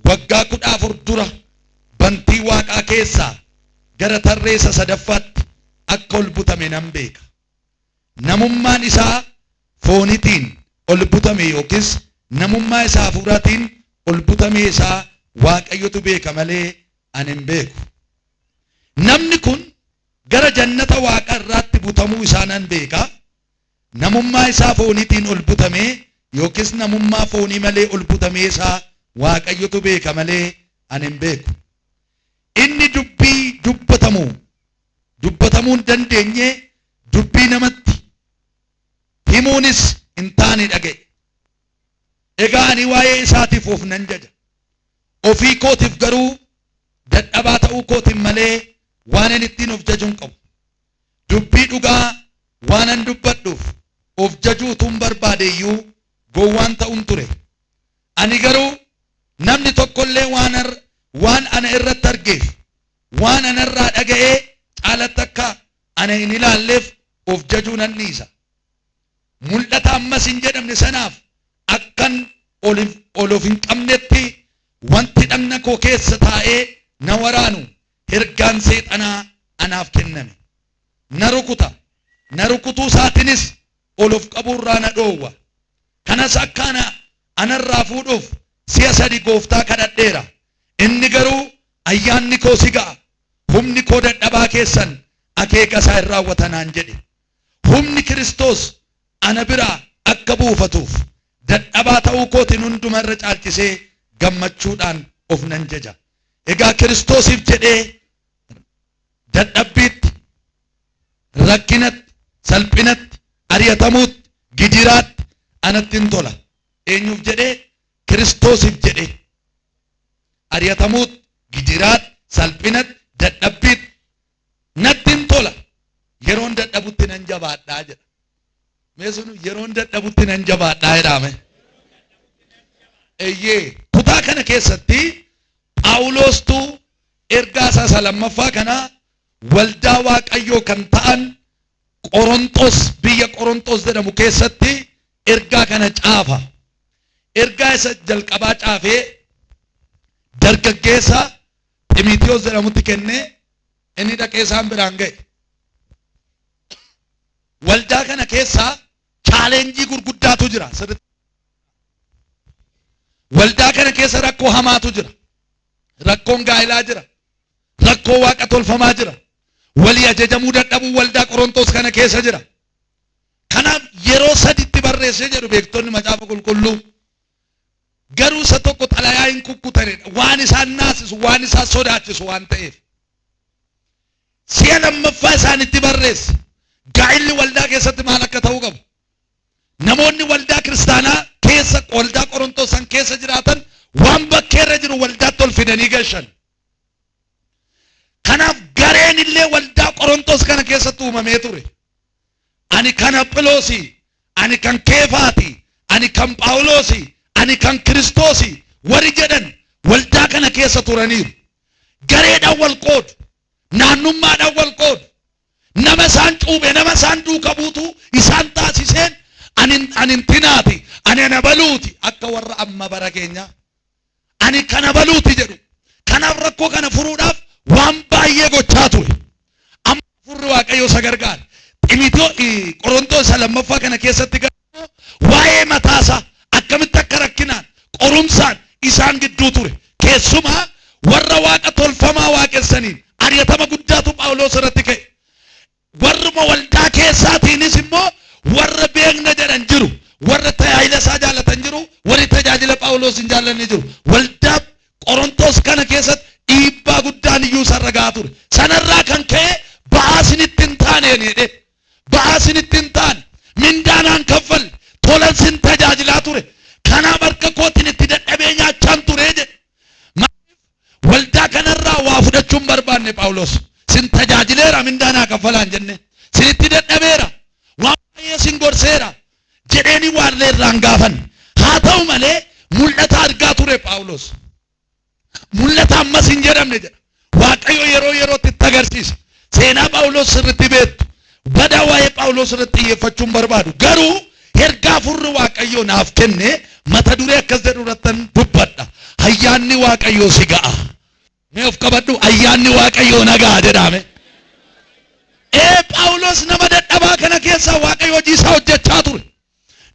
waggaa 14 dura bantii waaqaa keessaa gara tarreessa sadaffaatti akka ol butame nan beeka. Namummaan isaa foonitiin ol butame yookiis namummaa isaa hafuuraatiin ol butame isaa Waaqayyotu beeka malee ani hin beeku. Namni kun gara jannata waaqa irraatti butamuu isaa nan beeka. Namummaa isaa foonitiin ol butame yookiis namummaa foonii malee ol butame isaa Waaqayyotu beeka malee ani hin beeku. Inni dubbii dubbatamuu hin dandeenye dubbii namatti himuunis hin taane dhaga'e. Egaa ani waa'ee isaatiif of nan jaja. Ofii kootiif garuu dadhabaa ta'uu kootiin malee waan ani ittiin of jaju hin qabu. Dubbii dhugaa waan an dubbadhuuf of jajuutuun barbaadeeyyuu gowwaan ta'uun ture. Ani garuu namni tokkollee waan ana irratti argeef waan anarraa dhaga'ee caalatti akka ana hin ilaalleef of jajuu nan dhiisa. Mul'ata ammas hin jedhamne sanaaf akkan ol of hin qabnetti wanti dhagna koo keessa taa'ee na waraanu ergaan seexanaa anaaf kenname. Na rukutuu isaatiinis ol of qabuurraa na dhoowwa. Kanas akka anarraa fuudhuuf si'a 3 gooftaa kadhadheera. Inni garuu ayyaanni koo si ga'a. Humni koo dadhabaa keessan akeeka isaa hin raawwatanaan jedhe. Humni Kiristoos ana biraa akka buufatuuf dadhabaa ta'uu kootiin hundumarra caalchisee gammachuudhaan of nan jaja. Egaa Kiristoosiif jedhee dadhabbiitti, rakkinatti, salphinatti, ari'atamuutti, gidiraatti anatti hin tola. Eenyuuf jedhee? Kiristoosiif jedhee. Ari'atamuutti, gidiraatti, salphinatti, dadhabbiitti natti hin tola. Yeroon dadhabutti nan jabaadhaa jedha. Meesunu yeroon dadhabutti nan jabaadhaa jedhame. Eeyyee kutaa kana keessatti Phaawulostu ergaa isaa lammaffaa kana waldaa Waaqayyoo kan ta'an Qorontos biyya Qorontos jedhamu keessatti ergaa kana caafa. Ergaa isa jalqabaa caafee dargaggeessa Ximotewos jedhamutti kennee inni dhaqee isaan biraan ga'e. Waldaa kana keessaa chaalenjii gurguddaatu jira. Waldaa kana keessa rakkoo hamaatu jira. Rakkoon gaa'ilaa jira. Rakkoo waaqa tolfamaa jira. Walii ajajamuu dadhabuu waldaa Qorontos kana keessa jira. Kanaaf yeroo 3tti barreessee jedhu beektonni macaafa qulqulluu. Garuu isa tokko xalayaa hin kukkutanidha. Waan isaan naasisu, waan isaan sodaachisu waan ta'eef. Si'a lammaffaa isaanitti barreesse. Gaa'illi waldaa keessatti maal akka ta'uu qabu. Namoonni waldaa kiristaanaa keessa waldaa Qorontos san keessa jiraatan waan bakkeerra jiru waldaatti ol fidanii gashan. Kanaaf gareen illee waldaa Qorontos kana keessatti uumamee ture. Ani kan Aphiloosi, ani kan Keefaati, ani kan Phaawulosi, ani kan Kiristoosi warri jedhan waldaa kana keessa turaniiru. Gareedhaan wal qoodu, naannummaadhaan wal qoodu. Nama isaan cuube, nama isaan duuka buutu isaan taasiseen ani tinaati, ani anabaluuti akka warra amma bara keenya. Ani kana baluuti jedhu. Kanaaf rakkoo kana furuudhaaf waan baay'ee gochaa ture. Amma furri Waaqayyoo isa gargaara. Ximotewos Qorontos lammaffaa kana keessatti garuu waa'ee mataasaa akkamitti akka rakkinaan qorumsaan isaan gidduu ture. Keessumaa warra waaqa tolfamaa waaqessaniin ari'atama guddaatu Phaawulos irratti ka'e. Warruma waldaa keessaatiinis immoo warra beekna jedhan jiru. Warra tajaajila isaa jaallatan jiru. Warri tajaajila Phaawulos hin jaallanne jiru. Waldaa Qorontos kana keessatti dhiibbaa guddaan iyyuu sarara gahaa ture. Sanarraa kan ka'e ba'aa isinitti hin taane jedhe. Ba'aa isinitti hin taane. Mindaanaan kaffalle. Tolan sin tajaajilaa ture. Kanaaf harka kootiin itti dadhabee nyaachaan ture jedhe. Waldaa kanarraa waa fudhachuun barbaanne Phaawulos. Sin tajaajileera mindaanaa kaffalaan jenne. Sinitti dadhabeera. Waan baay'ee sin gorseera. Jedheeni waarlee irraan gaafan. Haa ta'u malee mul'ata argaa ture Phaawulos. Mul'ata ammas hin jedhamne jedha. Waaqayyo yeroo yerootti itti agarsiisa. Seenaa Phaawulos sirriitti beektu. Badaa waa'ee Phaawulos irratti xiyyeeffachuun barbaadu. Garuu ergaa furri Waaqayyo naaf kenne mata duree akkas jedhu irratti dubbadha. ayyaanni waaqayyoo si ga'a. Mee of qabadhu, ayyaanni waaqayyoo nagaa jedhame. Phaawulos nama dadhabaa kana keessaa waaqayyo hojii isaa hojjechaa ture.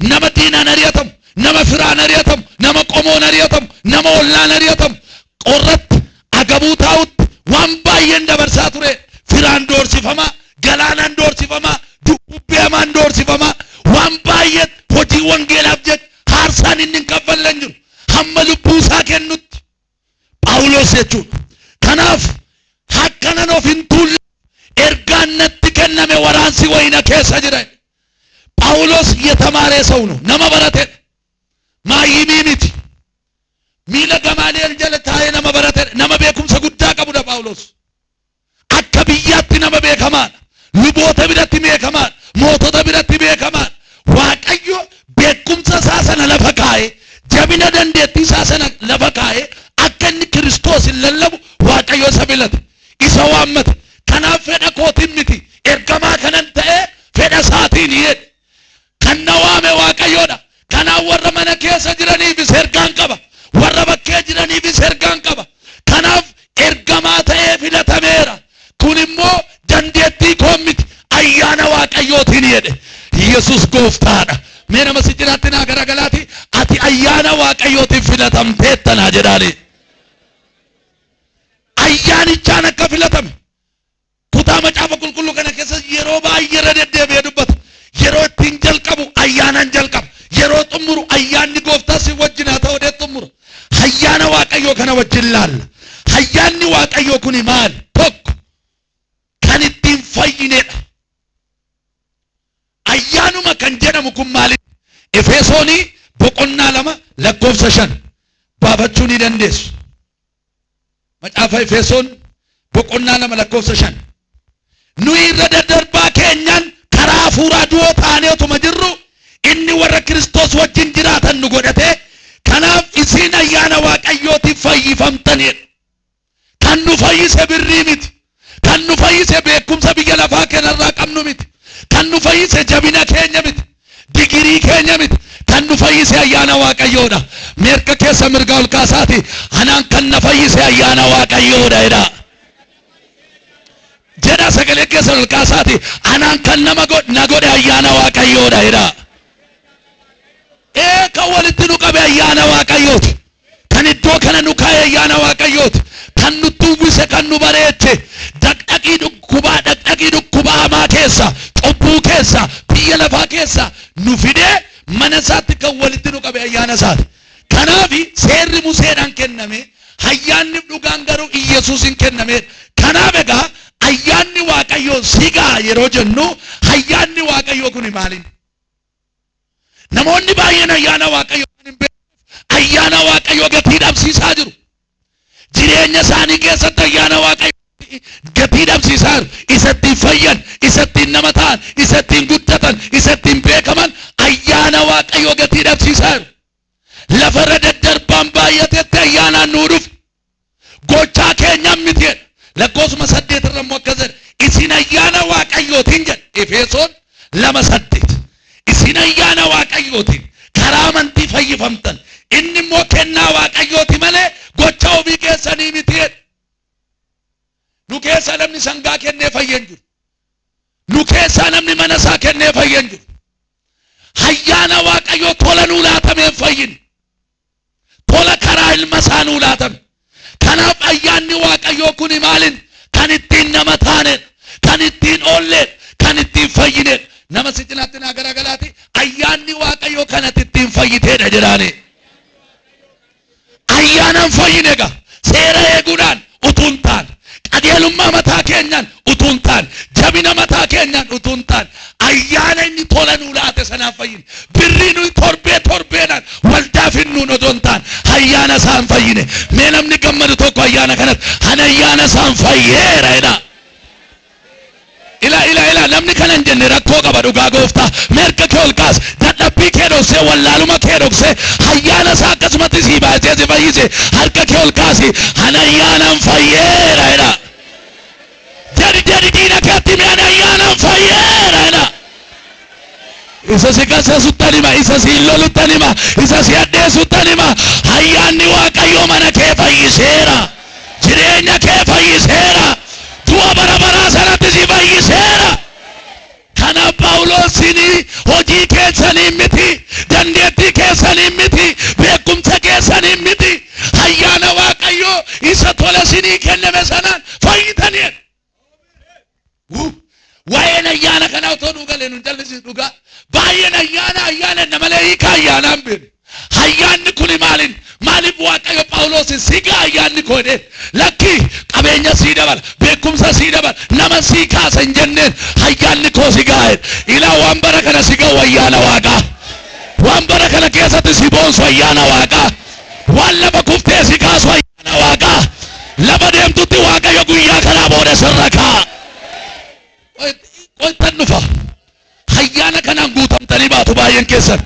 Nama diinaan ari'atamu, nama firaan ari'atamu, nama qomoon ari'atamu, nama ollaan ari'atamu, qorratti agabuu taa'utti waan baay'een dabarsaa ture. Firaan doorsifamaa, galaanaan doorsifamaa, dubbii hamaan doorsifamaa, waan baay'eet hojii wangeelaaf jecha haarsaan inni hin kaffallee jiru hamma lubbuu isaa kennutti Phaawulos jechuudha. Kanaaf akkanan of hin tuulle ergaan natti kenname waraansi wayina keessa jira. Phaawulos የተማረ ሰው ነው, nama barate maayimii miti. Miila Gamaali'eel jala taa'ee nama barate, nama beekumsa guddaa qabudha Phaawulos. Akka biyyaatti nama beekamaadha. Luboota biratti beekamaadha. Mootota biratti beekamaadha. Waaqayyo beekumsa isaa sana lafa kaa'ee, jabina dandeettii isaa sana lafa kaa'ee akka inni Kiristoos hin lallabu waaqayyo isa filate, isa waammate. Kanaaf fedha kootiin miti, ergamaa kanan ta'ee fedha isaatiin jedhe. Kan na waame waaqayyoodha. Kanaaf warra mana keessa jiraniifis ergaan qaba, warra bakkee jiraniifis ergaan qaba. Kanaaf ergamaa ta'ee filatameera. Kun immoo dandeettii koo miti, ayyaana waaqayyootiin jedhe. Yesus gooftaadha. Mee nama si jiraatti naa garagalaati, ati ayyaana waaqayyootiin filatamteettanaa jedhaani. Ayyaanichaan akka filatame kutaa macaafa qulqulluu kana keessa yeroo baay'ee deddeebi'ee dubbata. Yeroo ittiin jalqabu ayyaanaan jalqaba, yeroo xumuru ayyaanni gooftaa si wajjin haa ta'u dee xumura. Ayyaana waaqayyoo kana wajjin laalla. Ayyaanni waaqayyoo kuni maali? Tokko kan ittiin fayyinedha. Ayyaanuma kan jedhamu kun maali? Efesoonii boqonnaa 2:5 baafachuu ni dandeessu. Macaafa Efesoon boqonnaa 2:5 nuyi irra daddarbaa keenyaan karaa hafuuraa du'oo taanee otuma jirru inni warra Kiristoos wajjin jiraatan nu godhate. Kanaaf isin ayyaana waaqayyootiin fayyifamtanidha. Kan nu fayyise birrii miti, kan nu fayyise beekumsa biyya lafaa kanarraa qabnu miti, kan nu fayyise jabina keenya miti, digirii keenya miti. Kan nu fayyise ayyaana waaqayyoodha. Mirga keessa mirga ol kaasaati, anaan kan na fayyise ayyaana waaqayyoodha jedha. Jedha sagalee keessa ol kaasaati, anaan kan na godhe ayyaana waaqayyoodha jedha. Kan walitti nu qabe ayyaana waaqayyooti. Kan iddoo kana nu kaa'e ayyaana waaqayyooti. Kan nu tuwwise, kan nu bareeche, dhaqdhaqii dhukkubaa hamaa keessa, cubbuu keessa, biyya lafaa keessa nu fidee mana isaatti kan walitti nu qabe ayyaana isaati. Kanaaf seerri Museedhaan kenname, ayyaanni dhugaan garuu Iyesuusin kenname. Kanaaf egaa ayyaanni waaqayyoo sigaa yeroo jennu ayyaanni waaqayyoo kun maali? Namoonni baay'een ayyaana waaqayyoo kan hin beekne ayyaana waaqayyoo gatii dhabsiisaa jiru. Jireenya isaanii keessatti ayyaana waaqayyoo gatii dhabsiisaa jiru. Isatti fayyan, isatti nama ta'an, isatti guddatan, isatti beekaman ayyaana waaqayyoo gatii dhabsiisaa jiru. Lafarra daddarbaan baay'atetti ayyaanaan nuu dhufu. Gochaa keenya miti. Lakkoofsa 8 irra immoo akkas jedha, isin ayyaana waaqayyootiin jedha. Efesoon 2:8 isin ayyaana waaqayyootiin karaa amantii fayyifamtan. Inni immoo kennaa waaqayyooti malee gocha ofii keessanii miti. Nu keessa namni sangaa kennee fayyan jiru. Nu keessa namni mana isaa kennee fayyan jiru. Ayyaana waaqayyoo tola nuu laatameen fayyin. Tola karaa ilma isaa nuu laatame. Kanaaf ayyaanni waaqayyoo kuni maalin? Kan ittiin nama taanedha, kan ittiin oolledha, kan ittiin fayyinedha. Nama si cinaatti naa garagalaati, ayyaanni waaqayyoo kanatti ittiin fayyiteedha jedhaani. Ayyaanan fayyine egaa seera eeguudhaan utuu hin taane, qajeelummaa mataa keenyaan utuu hin taane, jabina mataa keenyaan utuu hin taane, ayyaana inni tola nuu laate sanaaf fayyine. Birrii nuyi torbeedhaan waldaaf hinnuun otoo hin taane ayyaana isaan fayyine. Mee namni gammadu tokko ayyaana kanatti ana ayyaana isaan fayyeera jedha. Ila namni kana hin jenne rakkoo qaba dhugaa gooftaa. Mirga kee ol kaas, dadhabbii kee dhoksee, wallaaluma kee dhoksee, ayyaana isaa akkasumatti sii baasee si fayyise. Harka kee ol kaasi, ana ayyaanan fayyeera jedha. Jadi diina keetti mee ana ayyaanan fayyeera jedha. isa si gaseessuttan hima, isa si loluttan hima, isa si addeessuttan hima. Ayyaanni Waaqayyoo mana kee fayyiseera, jireenya kee fayyiseera, du'a bara baraa sanatti si fayyiseera. Kana Phaawulosini hojii keessanii miti, dandeettii keessanii miti, beekumsa keessanii miti, ayyaana Waaqayyoo isa tola sinii kenname sanaan fayyitanii. Waa'een ayyaana kanaa otoo dhugalee nun jallisii dhugaa. Baay'een ayyaana namalee hiika ayyaanaan beenu. Ayyaanni kuni maaliif Waaqayyo Phaawulosin siga ayyaanni koodhe lakki qabeenya sii dabala, beekumsa sii dabala, nama sii kaasa hin jenneen ayyaanni koo si gaa'edha. Ilaa waan bara kana si ga'u ayyaana Waaqaa, waan bara kana keessatti si boonsu ayyaana Waaqaa, waan lafa kuftee si kaasu ayyaana Waaqaa, lafa deemtutti Waaqayyo guyyaa kanaa booda sirra kaa'a. Qoytan dhufa ayyaana kanaan guutamtanii baatu baay'een keessan.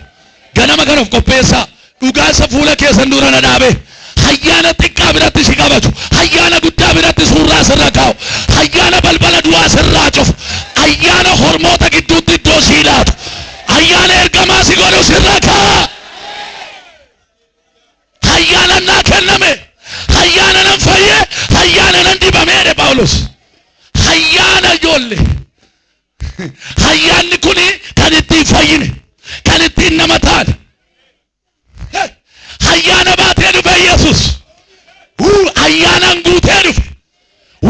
Ganama kana of qopheessaa, dhugaa isa fuula keessan dura na dhaabe. Ayyaana xiqqaa biratti si qabatu, ayyaana guddaa biratti suuraa sirra kaa'u, ayyaana balbala du'aa sirraa cufu, ayyaana hormoota gidduutti iddoo sii laatu, ayyaana ergamaa si godhu sirra kaa'a. Ayyaana naa kenname, ayyaana nan fayye, ayyaana nan dibameedhe Phaawulos. Ayyaana ijoollee. Ayyaanni kuni kan ittiin fayyine, kan ittiin nama taane. Ayyaana baatee dhufe Yesus. Ayyaanaan guutee dhufe.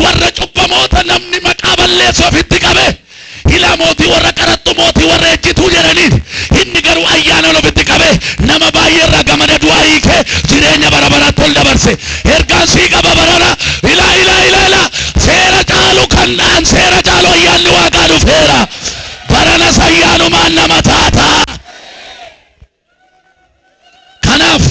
Warra cubbamoota namni maqaa balleessu ofitti qabe. Ilaa mootii warra qaraxxu mootii warra ejjituu jedhaniin. Inni garuu ayyaanaan ofitti qabe. Nama baay'ee irraa gamada du'aa hiikee jireenya bara baraatti ol dabarse. Ergaan sii qaba barana. Ilaa. Seera caalu kan dhaan seera caalu ayyaanni Waaqaa dhufeera. Baranas ayyaanumaan nama taata. Kanaaf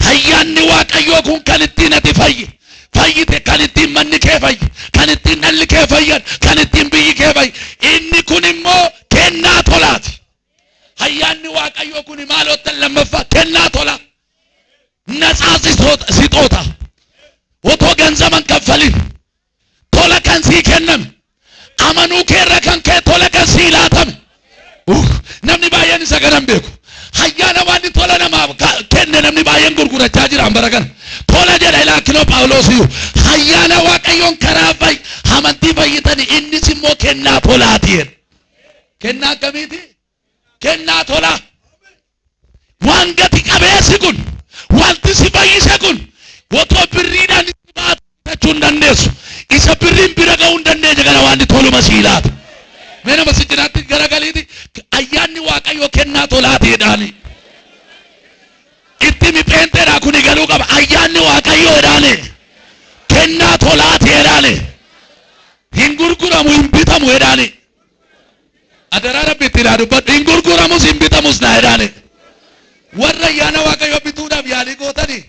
ayyaanni Waaqayyoo kun kan ittiin ati fayyite, kan ittiin manni kee fayyi, kan ittiin dhalli kee fayyan, kan ittiin biyyi kee fayyi. Inni kun immoo kennaa tolaati. Ayyaanni Waaqayyoo kun maalottan lammaffaa kennaa tola. Natsaa sixoota. Otoo ganzaman kaffalin. Tola kan sii kenname. Amanuu keerra kan kee tola kan sii laatame. Namni baay'een isa ganan beeku. Ayyaana waan tola namaaf kenne namni baay'een gurgurachaa jira bara kana. Tola jedha ilaakinoo Phaawulosiyyuu. Ayyaana Waaqayyoon karaa amantii fayyitanii innis immoo kennaa tolaati. Kennaa akkamiiti? Kennaa tola. Waan gati qabeessi kun, wanti si fayyise kun, otoo birriidhaan itti baatachuu hin dandeessu. Isa birriin bira ga'uu hin dandeenye kana waan toluma sii laata. Mee nama si jiraatti garagaliiti ayyaanni Waaqayyoo kennaa tolaati jedhaani. Itti mipheenteedhaa kuni galuu qaba. Ayyaanni Waaqayyoo jedhaani. Kennaa tolaati jedhaani. Hin gurguramu hin bitamu jedhaani. Adaraa Rabbi itti dubbadhu. Hin gurguramus hin bitamus na jedhaani. Warra ayyaana Waaqayyoo bituudhaaf yaalii gootanii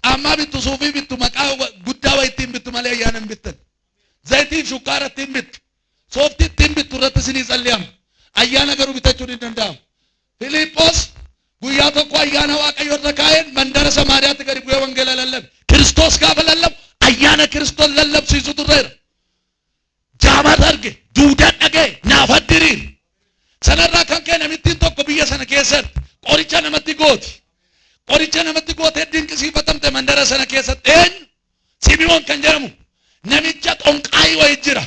caammaa bittu, suufii bittu, maqaa guddaa wa ittiin bittu malee ayyaana hin bittan. Zayitiif shukkaara ittiin bittu. Sooftii ittiin bittu irratti isinii tsalliyamu. Ayyaana garuu bitachuun hin danda'amu. Filiiphoos guyyaa tokko ayyaana Waaqayyoo irra kaa'een mandara Samaariyaatti gadi bu'ee wangeela lallabe. Kiristoos gaafa lallabu ayyaana Kiristoos lallabsiisu turreera. Jaamaa arge, duudaa dhaga'e, naaf addiriin. Sanarraa kan ka'e namittiin tokko biyya sana keessatti qoricha namatti gooti. Qoricha namatti gootee dinqisiifatamte mandara sana keessatti eenyu? Simi'oon kan jedhamu namicha xonqaayii wayii jira.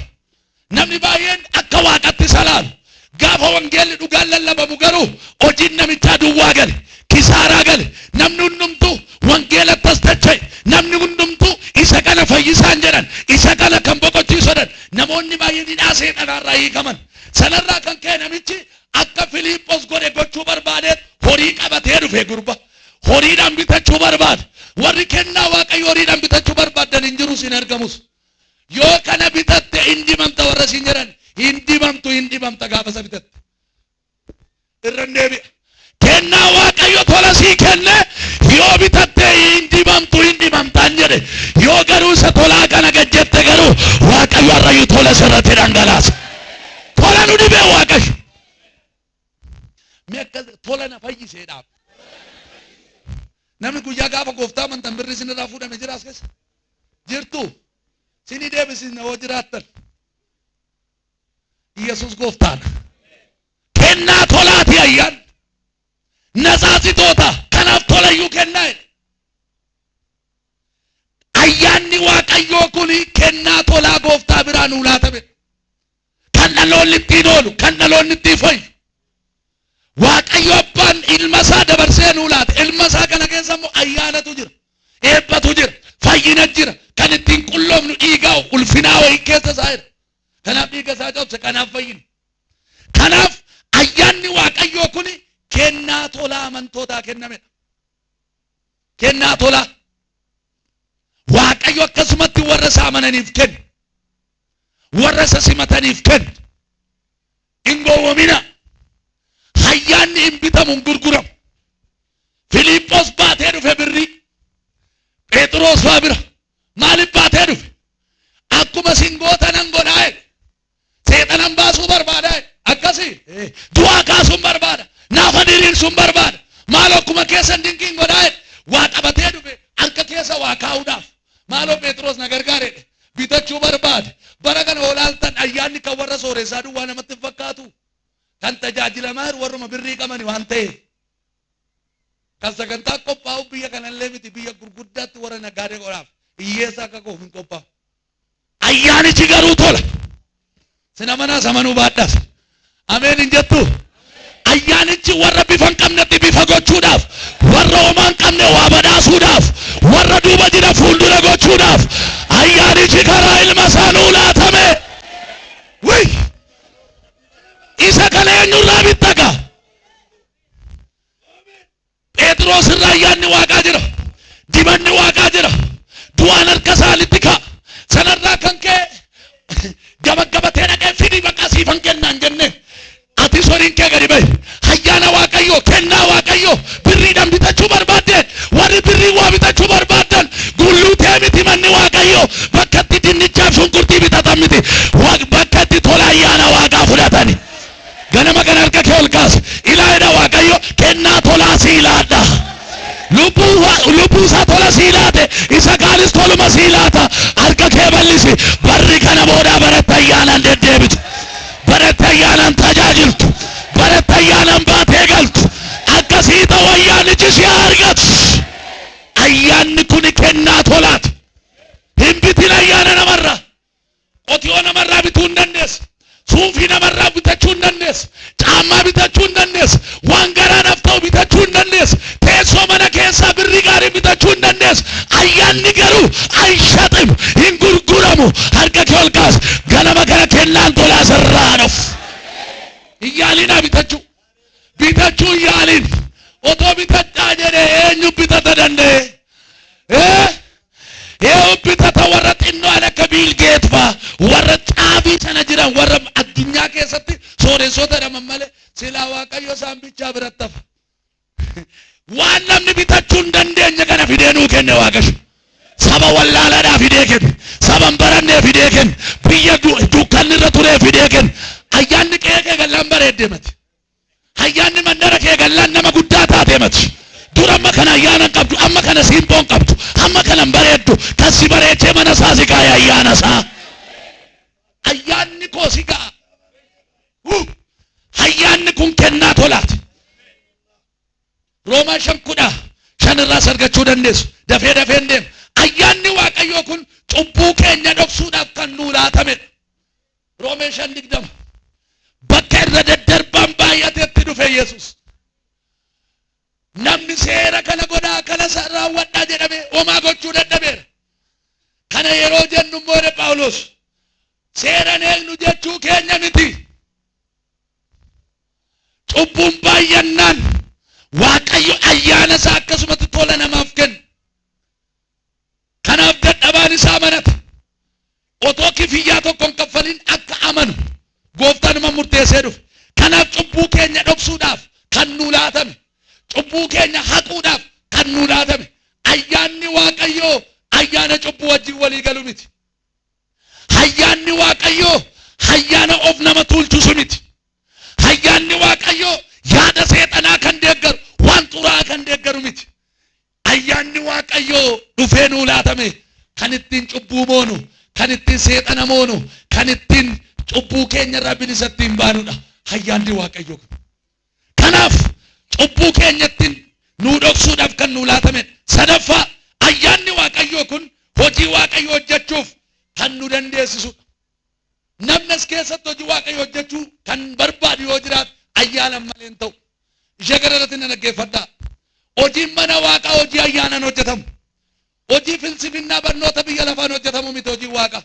Namni baay'een akka Waaqatti salaalu. Gaafa wangeelli dhugaan lallabamu garuu hojiin namichaa duwwaa gale, kisaaraa gale. Namni hundumtuu wangeelatti as dacha'e. Namni hundumtuu isa kana fayyisaan jedhan, isa kana kan boqochiisu jedhan. Namoonni baay'een hidhaa seexanaarraa hiikaman. Sanarraa kan ka'e namichi akka Filiiphoos godhe gochuu barbaadeet horii qabatee dhufe gurba. Horiidhaan bitachuu barbaada. Warri kennaa Waaqayyoo horiidhaan bitachuu barbaadan hin jiru sin argamus. Yoo kana bitatte hin dibamta warra sin jedhan hin dibamta gaafa isa bitatte. Irran deebi'a. Kennaa Waaqayyo tola sii kenne yoo bitatte hin dibamtaan jedhe. Yoo garuu isa tolaa kana gajjette garuu Waaqayyo harrayyuu tola sirratti dhangalaasa. Tola nu dhibee Waaqayyo. Mee akkas tola na fayyiseedhaaf. Namni guyyaa gaafa gooftaa amantan birri isinirraa fuudhame jiraas keessa jirtu sinii deebisin hoo jiraattan Yesus gooftaan kennaa tolaati ayyaan nasaasitoota kanaaf tolayyuu kennaa ayyaanni waaqayyoo kun kennaa tolaa gooftaa biraa nuu laatame kan dhaloonni ittiin oolu kan dhaloonni ittiin fayyu waaqayyo abbaan ilma isaa dabarsee nuu laate ilma isaa kana keessa immoo ayyaanatu jira eebbatu jira fayyina jira kan ittiin qulloomnu dhiigaa ulfinaa wayii keessa isaa jira kanaaf dhiiga isaa cabse kanaaf fayyina kanaaf ayyaanni waaqayyoo kun kennaa tolaa amantootaa kennamedha kennaa tolaa waaqayyo akkasumatti warra isaa amananiif kenna warra isa simataniif kenna hin gowwoomina ayyaanni hin bitamu hin gurguramu Filiiphos baatee dhufe birrii Phexros faa bira maaliif baatee dhufe akkuma singoota nan godhaa seexanan baasuu barbaada akkasii du'aa kaasuun barbaada naafa diriirsuun barbaada maal akkuma keessan dinqiin godhaa waa qabatee dhufe harka keessa waa kaa'uudhaaf maaloo Phexros na gargaaredhe bitachuu barbaade bara kana olaaltan ayyaanni kan warra sooressaa duwwaa namatti hin fakkaatu kan tajaajilamaa warruma birrii qabani waan ta'eef kan sagantaa qophaa'u biyya kanallee miti biyya gurguddaatti warra nagaadee godhaaf hiyyeessa akka koof hin qophaa'u ayyaanichi garuu tola sina manaa samanuu baadhaas ameen hin jettu ayyaanichi warra bifa hin qabnetti bifa gochuudhaaf warra homaa hin qabne waa badhaasuudhaaf warra duuba jira fuuldura gochuudhaaf ayyaanichi karaa ilma isaa nuu laatame isa kana eenyurraa bittaga Phexros irraa ayyaanni waaqaa jira dibanni waaqaa jira du'aan harka isaanitti ka'a sanarraa kan ka'e gabaggabatee dhaqee fidii baqaa siifan kennaan jenne ati soriin kee gadi bahi ayyaana waaqayyoo kennaa waaqayyoo birriidhaan bitachuu barbaadden warri birrii waa bitachuu barbaaddan gulluutee miti manni waaqayyoo bakka itti dinnichaaf shunkurtii bitatan miti bakka itti tola ayyaana waaqaa fudhatani ganama kana harka kee ol kaasi ilaahidha waaqayyo kennaa tolaa sii laadha lubbuu isaa tola sii laate isa kaanis toluma sii laata harka kee bal'isi barri kana boodaa baratti ayyaanaan deddeebitu baratti ayyaanaan tajaajiltu baratti ayyaanaan baatee galtu akkasii ta'u ayyaanichi si argatu ayyaanni kun kennaa tolaati hin bitin ayyaana namarraa qotiyoo namarraa bituu hin dandeessa suufii namarraa bitachuu hin dandeessa caammaa bitachuu hin dandeessa waan garaadhaaf ta'u bitachuu hin dandeessa teessoo mana keessaa birrii gaarii bitachuu hin dandeessa ayyaanni garuu ayshaximu hin gurguramu harka kee ol kaasi ganama kana kennaan tolaa sirraa dhufu hin yaalinaa bitachuu hin yaalin otoo bitachaa jedhe eenyu bitata danda'e bitata warra xinnoo akka Biil Geet faa warra caabii sana jiran warra addunyaa keessatti sooressoota dhaman malee silaa waaqayyo isaan bichaa biratti hafa waan namni bitachuu hin dandeenye kana fidee nuu kenne waaqayyo saba wallaalaadhaa fidee kenne saba hin barannee fidee kenne biyya dukkanni irra turee fidee kenne ayyaanni qe'ee kee gallaan bareeddee mati ayyaanni mandara kee gallaan nama guddaa taatee mati dur amma kana ayyaana qabdu amma kana simboon qabdu amma kana bareeddu kasi bareechee mana isaa si kaaya ayyaana isaa ayyaanni koo si ka'a ayyaanni kun kennaa tolaati Roomaa 5:5 irraa argachuu dandeessu dafee dafee deem ayyaanni waaqayyoo kun cubbuu keenya dhoksuudhaaf kan nuu laatamedha Roomee 5:20 bakka irra daddarbaan baay'ateetti dhufe Yesuus namni seera kana godhaa kana raawwadhaa jedhame homaa gochuu dadhabeera kana yeroo jennu immoo Phaawulos seeran eegnu jechuu keenya miti cubbuun baay'annaan waaqayyo ayyaana isaa akkasumatti tola namaaf kenna kanaaf dadhabaan isaa manata otoo kifiyyaa tokkoon kaffalin akka amanu gooftaanuma murteessee dhufe kanaaf cubbuu keenya dhoksuudhaaf kan nuu laatame cubbuu keenya haquudhaaf kan nuu laatame ayyaanni waaqayyoo ayyaana cubbuu wajjin walii galu miti ayyaanni waaqayyoo ayyaana of nama tuulchisu miti ayyaanni waaqayyoo yaada seexanaa kan deeggaru waan xuraa kan deeggaru miti ayyaanni waaqayyoo dhufee nuu laatame kan ittiin cubbuu moonu kan ittiin seexana moonu kan ittiin cubbuu keenya irraa bilisa ittiin baanudha ayyaanni waaqayyoo Kanaaf cubbuu keenyatti nu dhoksuudhaaf kan nu laatame. Sadaffaa ayyaanni Waaqayyoo kun hojii Waaqayyoo hojjechuuf kan nu dandeessisu. Namni as keessatti hojii Waaqayyoo hojjechuu kan barbaadu yoo jiraatu ayyaana malee hin ta'u. Ishee gara irratti na dhaggeeffadhaa. Hojiin mana Waaqaa hojii ayyaanaan hojjetamu. Hojii filsifinnaa barnoota biyya lafaan hojjetamu miti hojii Waaqaa.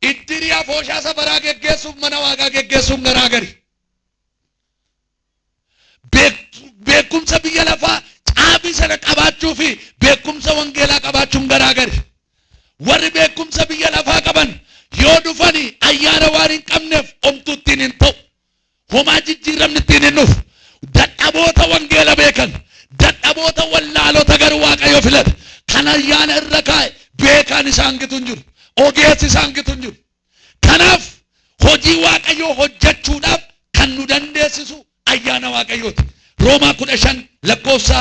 Iddirii afooshaa safaraa geggeessuuf mana Waaqaa geggeessuun garaagari. Beekumsa biyya lafaa caabii sana qabaachuu fi beekumsa wangeelaa qabaachuun garaagari. Warri beekumsa biyya lafaa qaban yoo dhufani ayyaana waan hin qabneef homtuu ittiin hin ta'u. Homaa jijjiiramni ittiin hin dhufu. Dadhaboota wangeela beekan, dadhaboota wallaalota garuu Waaqayyo filate. Kan ayyaana irra kaa'e beekaan isaan gitu hin jiru. Ogeessi isaan gitu hin jiru. Kanaaf hojii Waaqayyoo hojjechuudhaaf kan nu dandeessisu ayyaana Waaqayyooti. Roomaa 15 lakkoofsa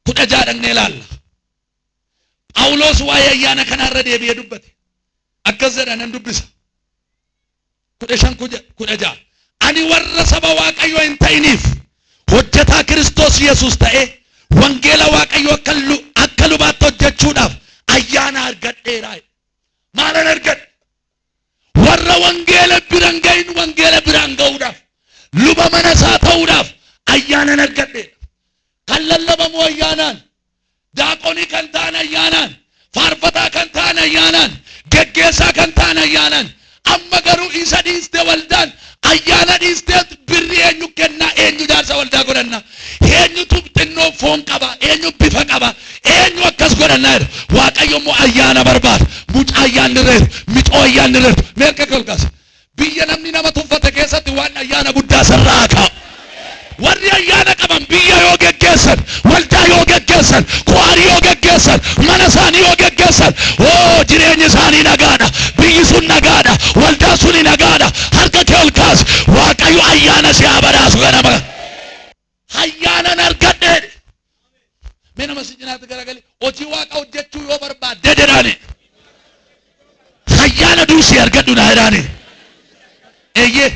16 dhaqnee ilaalla. Phaawulos waa'ee ayyaana kanarra deebi'ee dubbate. Akkas jedha nan dubbisa. 15:16 ani warra saba Waaqayyoo hin ta'iniif hojjetaa Kiristoos Yesuus ta'e wangeela Waaqayyoo akka lubaatti hojjechuudhaaf ayyaana argadheera. Maalan argadhe? Warra wangeela biraan gahin wangeela biraan ga'uudhaaf luba mana isaa ta'uudhaaf ayyaanan argadheera. Kan lallabamu ayyaanaan, daaqonii kan ta'an ayyaanaan, faarfataa kan ta'an ayyaanaan, geggeessaa kan ta'an ayyaanaan. Amma garuu isa dhiiste waldaan ayyaana dhiistee birri eenyu kennaa, eenyu jaarsa waldaa godhanna, eenyutu xinnoo foon qaba, eenyu bifa qaba, eenyu akkas godhanna jedha. Waaqayyo immoo ayyaana barbaada. Mucaa ayyaanni reetu, mixoo ayyaanni reetu. Meeqa kolkaas biyya namni nama tuffate keessatti waan ayyaana guddaa sarraa kaa'u. Warri ayyaana qaban biyya yoo geggeessan, waldaa yoo geggeessan, kuwaarii yoo geggeessan, mana isaanii yoo geggeessan, jireenyi isaanii nagaadha, biyyi sun nagaadha, waldaa suni nagaadha. Harka kee ol kaas. Waaqayyo ayyaana si haa badhaasu ganama. Ayyaanan argadhe. Mee nama si cinaatti garagali hojii Waaqa hojjechuu yoo barbaadde jedhaani. Ayyaana duusii argadhu naa jedhaani. Eeyyee.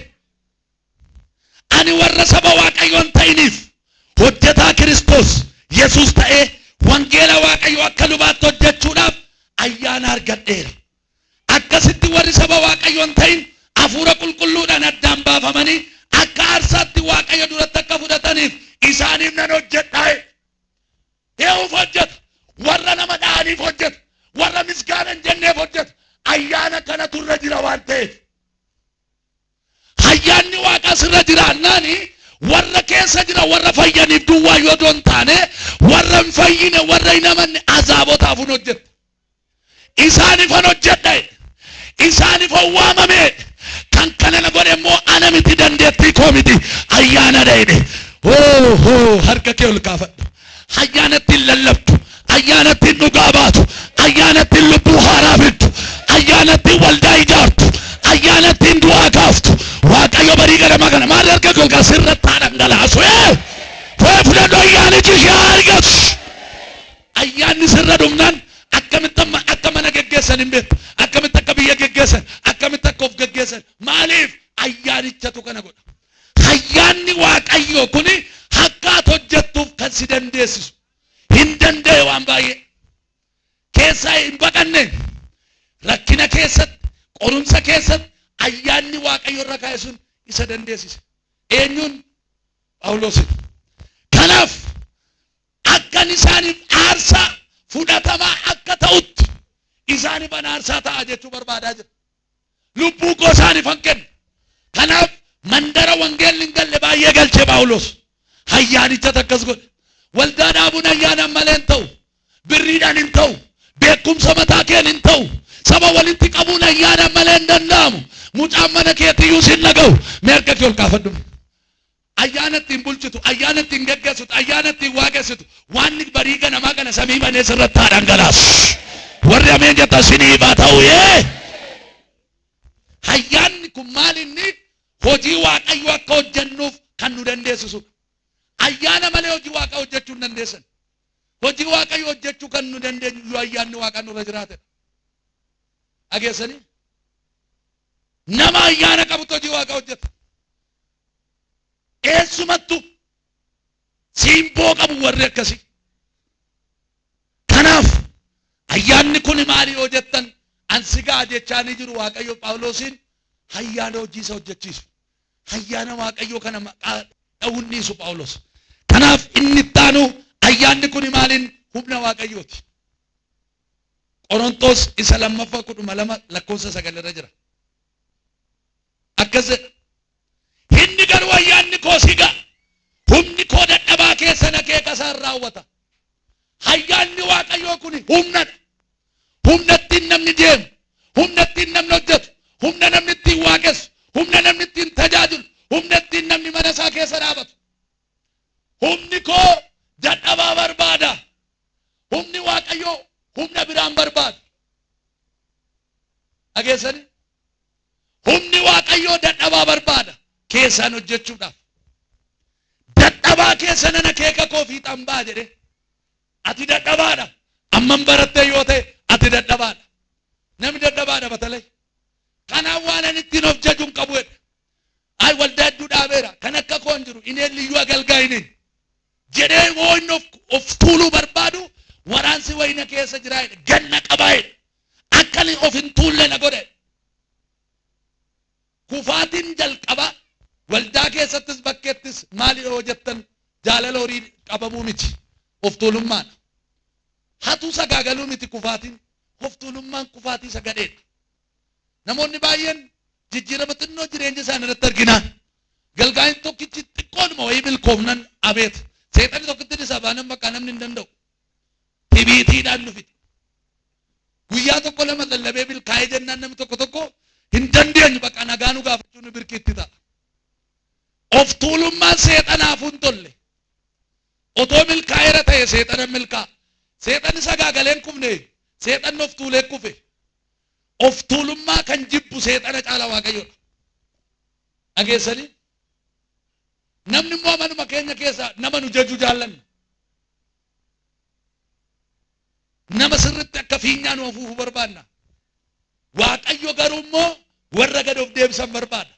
Ani warra saba Waaqayyoo hin ta'iniif hojjetaa Kiristoos Yesuus ta'ee wangeela Waaqayyoo akka lubaatti hojjechuudhaaf ayyaana argadheera. Akkasitti warri saba Waaqayyoo hin ta'in hafuura qulqulluudhaan addaan baafamanii akka aarsaatti Waaqayyo duratti akka fudhataniif isaaniif nan hojjedhaa. Ee'uuf hojjeta. Warra nama dha'aniif hojjeta. Warra misgaana hin jenneef hojjeta. Ayyaana kanatu irra jira waan ta'eef. Ayyaanni Waaqa sirra jiraannaani warra keessa jira, warra fayyaniif duwwaa yoo doon taane warra hin fayyine, warra hin amanne azaabotaaf hin hojjeta. Isaaniif hin hojjedha. Isaaniif hin waamame. Kan kana na godhe immoo ana miti, dandeettii koo miti. Ayyaana dha'e. Harka kee ol kaafadhu. Ayyaana ittiin lallabdu, ayyaana ittiin dhugaa baatu, ayyaana ittiin lubbuu haaraa fiddu, ayyaana ittiin waldaa ijaartu, ayyaana ittiin du'aa kaaftu. Waaqayyo barii ganama kana maal harka kee ol kaas irratti haa dhangalaasu. Fudhadhu ayyaanichi ishee argatu. Ayyaanni sirra dhumnaan akka mana geggeessan hin beektu, akkamitti akka biyya geggeessan, akkamitti akka of geggeessan. Maaliif ayyaanichatu kana godha? Ayyaanni Waaqayyoo kuni akka ati hojjettuuf kan si dandeessisu. Hin danda'e waan baay'ee. Keessaa hin baqanne rakkina keessatti, qorumsa keessatti ayyaanni Waaqayyo irra kaa'e sun isa dandeessise. Eenyuun? Phaawulosin. Kanaaf akkan isaaniif aarsaa fudhatamaa akka ta'utti isaaniif an aarsaa ta'a jechuu barbaadaa jira. Lubbuu koo isaaniif han kenna. Kanaaf mandara wangeelli hin galle baay'ee galchee Phaawulos. Ayyaanicha akkas godhe. Waldaa dhaabuun ayyaanan malee hin ta'u. Birriidhaan hin ta'u. Beekumsa mataa keen hin ta'u. Saba walitti qabuun ayyaanan malee hin danda'amu. Mucaan mana keetiyyuu sin dhaga'u. Mee harka kee ol kaafadhu. Ayyaana ittiin bulchitu, ayyaana ittiin geggeessitu, ayyaana ittiin waaqessitu. Waanni barii ganamaa kana samii banee sirratti haa dhangalaasu. Warri ameen jetta siniif haa ta'u. Ayyaanni kun maal inni? Hojii Waaqayyoo akka hojjennuuf kan nu dandeessisu. Ayyaana malee hojii Waaqa hojjechuu hin dandeessan. Hojii Waaqayyoo hojjechuu kan nu dandeenyu yoo ayyaanni Waaqa nurra jiraate. Dhageessanii? Nama ayyaana qabutu hojii Waaqa hojjeta. eessumattu siimboo qabu warri akkasii. Kanaaf ayyaanni kun maali yoo jettan ansigaa jechaanii jiru Waaqayyo Phaawulosiin ayyaana hojii isa hojjechiisu. Ayyaana Waaqayyo kana maqaa dha'uun dhiisu Phaawulos. Kanaaf inni ittaanu ayyaanni kun maaliin humna Waaqayyooti. Qorontos isa lammaffaa 12:9 jira. Akkas inni garuu ayyaanni koo siga humni koo dadhabaa keessan akeeka isaan raawwata. Ayyaanni Waaqayyoo kun humnadha. Humna ittiin namni deemu, humna ittiin namni hojjetu, humna namni ittiin waaqessu, humna namni ittiin tajaajilu, humna ittiin namni mana isaa keessa dhaabatu. Humni koo dadhabaa barbaada. Humni Waaqayyoo humna biraan barbaada. Dhageessanii? Humni Waaqayyoo dadhabaa barbaada keessaan hojjechuudhaaf. Dadhabaa keessan akeeka koo fiixaan baa jedhe. Ati dadhabaadha. Amman barattee yoo ta'e ati dadhabaadha. Namni dadhabaadha batalee. Kanaaf waan ani ittiin of jajuun qabu jedhe. Ay waldaa hedduu dhaabeera. Kan akka koon jiru ineen liyyuu agalgaa ineen. Jedhee yoo inni of tuuluu barbaadu waraansi wayina keessa jiraa jedhe. Ganna qabaa jedhe. Akkani of hin tuulle na godhe. Kufaatiin jalqaba waldaa keessattis bakkeettis maali yoo jettan jaalala horii qabamuu miti. Of tuulummaadha. Hatu sagaagaluu miti kufaatiin. Of tuulummaan kufaatii sagadeedha. Namoonni baay'een jijjiirama xinnoo jireenya isaanii irratti arginaan galgaa'in tokkichi xiqqoodhuma wayii milkoomnan abeet. Seexanni tokkitti isa baanan maqaa namni hin danda'u. Tibiitiidhaan nu fide. Guyyaa tokko lama lallabee milkaa'ee jennaan namni tokko hin dandeenyu baqa nagaa nu gaafachuun nu birkiitti ta'a. Of tuulummaan seexanaaf hin tolle. Otoo milkaa'eera ta'e seexana milkaa. Seexanni sagaagaleen kufne seexanni of tuulee kufe. Of tuulummaa kan jibbu seexana caala Waaqayyoodha. Dhageessanii? Namni immoo manuma keenya keessa nama nu jaju jaallanna. Nama sirritti akka fiinyaan nu afuufu barbaanna. Waaqayyo garuu immoo warra gad of deebisan barbaada.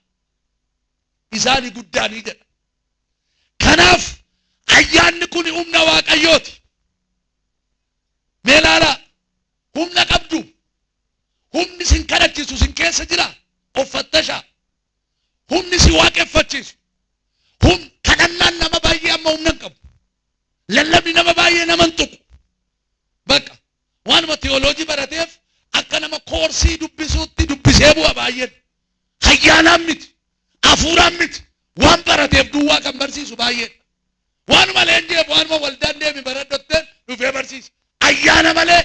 Isaani guddaanii jedha. Kanaaf ayyaanni kun humna Waaqayyooti. Mee ilaalaa humna qabdu. Humni sin kadhachiisu sin keessa jira. Of fattashaa. Humni si waaqeffachiisu. Kadhannaan nama baay'ee amma humna hin qabu. Lallabni nama baay'ee nama hin tuqu. Bakka waanuma teoloojii barateef akka nama koorsii dubbisuutti dubbisee bu'a baay'een. Ayyaanaan miti. Hafuuraan miti. Waan barateef duwwaa kan barsiisu baay'een. Waanuma leenjii waanuma waldaan deemi baradhottee dhufee barsiisa. Ayyaana malee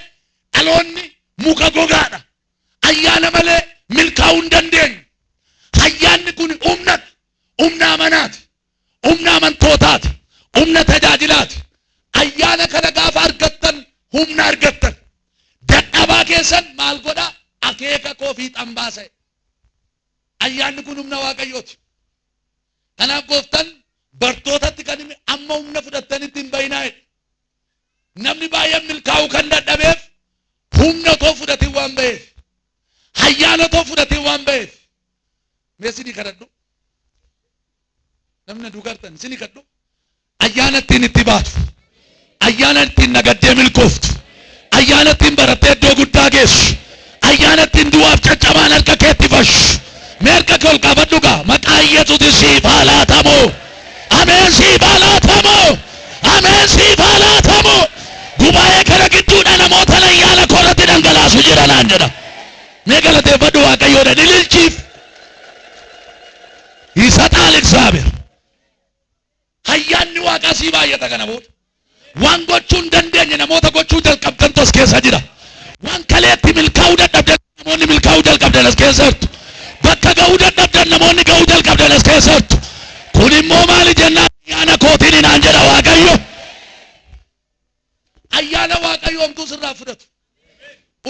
dhaloonni muka gogaadha. Ayyaana malee milkaa'uu hin dandeenyu. Ayyaanni kun humna amanaati. Humna amantootaati. Humna tajaajilaati. Ayyaana kana gaafa argattan humna argattan. Dadhabaa keessan maal godha? Akeeka koo fiixaan baasa. Ayyaanni kun humna Waaqayyooti. Kanaaf gooftaan bartootatti kan hime amma humna fudhattanitti hin bayinaa jedhe. Namni baay'een milkaa'uu kan dadhabeef humna otoo fudhatiin waan ba'eef. Ayyaana otoo fudhatiin waan ba'eef. Mee isinii kadhadhu. Namni duugartan isinii kadhadhu. Ayyaana ittiin itti baatu. Ayyaana ittiin nagaddee milkooftu. Ayyaana ittiin barattee iddoo guddaa geessu. Ayyaana ittiin du'aaf caccabaan harka keetti fashu. Mee harka kee ol qabadhu gaa maqaa Yesuusiin siif haa laatamu. Ameen siif haa laatamu. Ameen siif haa laatamu. Gubaa'ee kana gidduudha namoota ayyaana koorratti dhangalaasu jiranaan jedha. Mee galateeffadhu Waaqayyoodha ililchiif. ይሰጣል እግዚአብሔር. Ayyaanni Waaqaa sii baay'ata kana booda. Waan gochuu hin dandeenye namoota gochuu jalqabdan tos keessa jira. Waan kaleetti milkaa'uu dadhabdan namoonni milkaa'uu jalqabdan as keessa jirtu. Bakka ga'uu dadhabdan namoonni ga'uu jalqabdan as keessa jirtu. Kun immoo maali jennaan ayyaana kootiin hinaan jedha Waaqayyo. Ayyaana Waaqayyo homtuu sirraa fudhatu.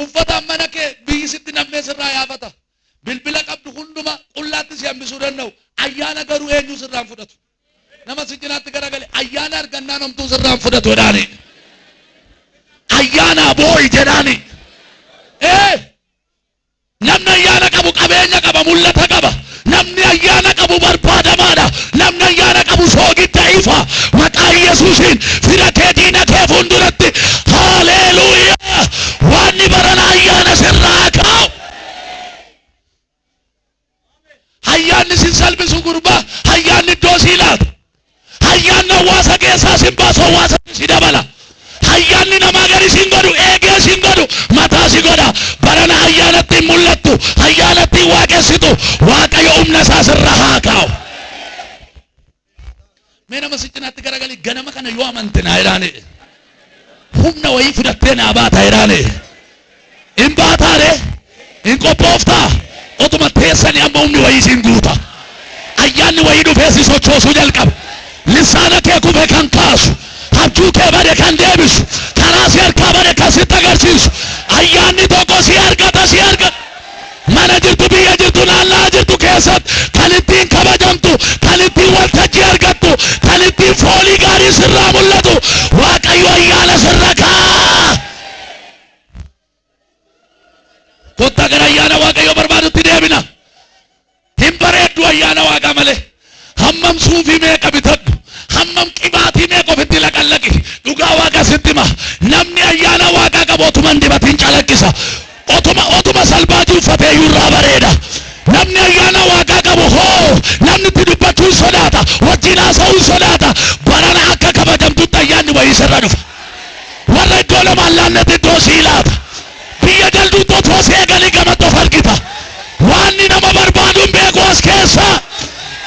Uffata mana kee biyyi sitti namnee sirraa yaafata. Bilbila qabdu hunduma qullaatti si hambisuu danda'u. Ayyaana garuu eenyu sirraan fudhatu. Nama si jinaatti garagale ayyaana argannaan homtuu sirraan fudhatu jedhaani. Ayyaana boo'i jedhaani. Namni ayyaana qabu qabeenya qaba mul'ata qaba. Namni ayyaana qabu barbaadamaadha. Namni ayyaana qabu soogi ta'ifa maqaa Yesuusin fira kee diina kee fuulduratti haleluuyaa waan barana ayyaana sirraa kaa'u ayyaanni sin salphisu gurbaa ayyaanni iddoo sii laata ayyaanni hawaasa keessaa sin baasu hawaasa si dabala ayyaanni namaa gadi sin godhu eegee sin godhu mataa si godha barana ayyaanatti mul'attu ayyaanatti waaqessitu waaqayyo humna isaa sirra haa kaa'u. Mee nama si cinaatti garagalii ganama kana yoo amante naa jedhaane humna wayii fudhattee naa baata jedhaane hin baataare hin qophooftaa otuma teessanii amma humni wayii sin guuta ayyaanni wayii dhufee si sochoosuu jalqaba lisaana kee kufe kan kaasu abjuu kee bade kan deebisu karaa si harkaa bade kan sitti agarsiisu ayyaanni tokko si argata mana jirtu biyya jirtu naannaa jirtu keessatti kan ittiin kabajamtu kan ittiin waltajjii argattu kan ittiin foolii gaarii sirraa mul'atu waaqayyo ayyaana sirra kaa kottaa gara ayyaana waaqayyo barbaadutti deebina hin bareeddu ayyaana waaqa malee hammam suufii meeqa bitadhu hammam qibaatii meeqa ofitti laqallaqi dhugaa waaqa sitti hima namni ayyaana waaqaa qabu otuman dibatiin calaqqisa otuma salbaajii uffatee yurraa bareeda namni ayyaana waaqaa qabu hoo namni itti dubbachuu sodaata wajjin haasa'uu sodaata barana akka kabajamtutti ayyaanni wayii sirra dhufa warra iddoo lamaan laannatti iddoo sii laata biyya jalduutti otoo seegalii gamatti of argita waanni nama barbaaduun beeku as keessa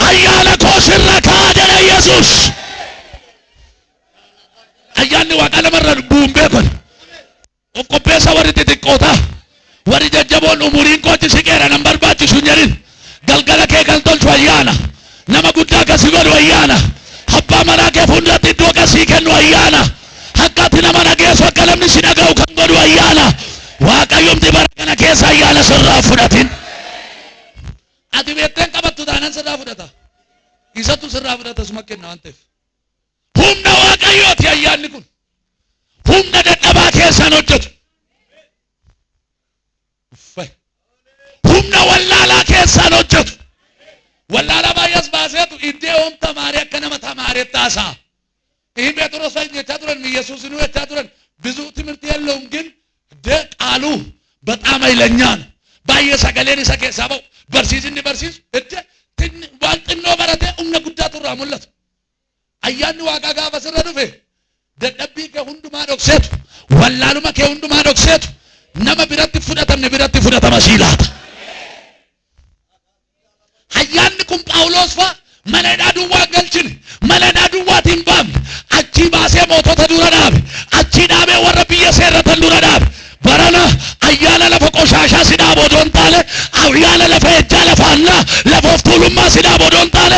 ayyaana koo sirra kaa jedha Yesuus ayyaanni waaqa namarra bu'uun beekon of qopheessa warri xixiqqootaa warri jajjaboon umuriin kootti siqeera nan barbaachisu hin jedhin galgala kee kan tolchu ayyaana nama guddaa kasi godhu ayyaana abbaa manaa kee fuulduratti iddoo kasii kennu ayyaana akkatti nama nageessu akka namni si dhaga'u kan godhu ayyaana waaqayyomti bara kana keessa ayyaana sirraa fudhatin ati beekteen qabattu taanan sirraa fudhata isatu sirraa fudhata suma kenna waan ta'eef humna waaqayyooti ayyaanni kun humna dadhabaa keessan hojjetu humna wallaalaa keessan hojjetu wallaalaa baay'ees baaseetu iddee oom tamaaree akka nama tamaareetti haasa'a ይህ ጴጥሮስ ጀቻ ቱረን ኢየሱስን ወቻ ቱረን ብዙ ትምህርት የለውም ግን ቃሉ በጣም ኃይለኛ ነው ባየ ሰገሌን ሰከሳበው በርሲዝን በርሲዝ ዋንጥኖ በረቴ ኡምነ ጉዳቱ ራሙለት አያኑ ዋጋ ጋር በሰረዱፈ ደደቢ ከሁንዱማ ዶክሴቱ ወላሉማ ከሁንዱማ ዶክሴቱ ነመ ቢረት ፍደተም ሲላት አያንኩም ጳውሎስ ፋ መለዳ ዱዋ ገልችን መለዳ ዱዋ ቲምባም አቺ ባሴ ሞቶተ ዱረዳብ አቺ ዳቤ ወረብየ ሰረተ ዱረዳብ በረና አያለ ለፈቆሻሻ ሲዳቦ ዶንታለ አያለ ለፈጃ ለፋና ለፎፍቱሉማ ሲዳቦ ዶንታለ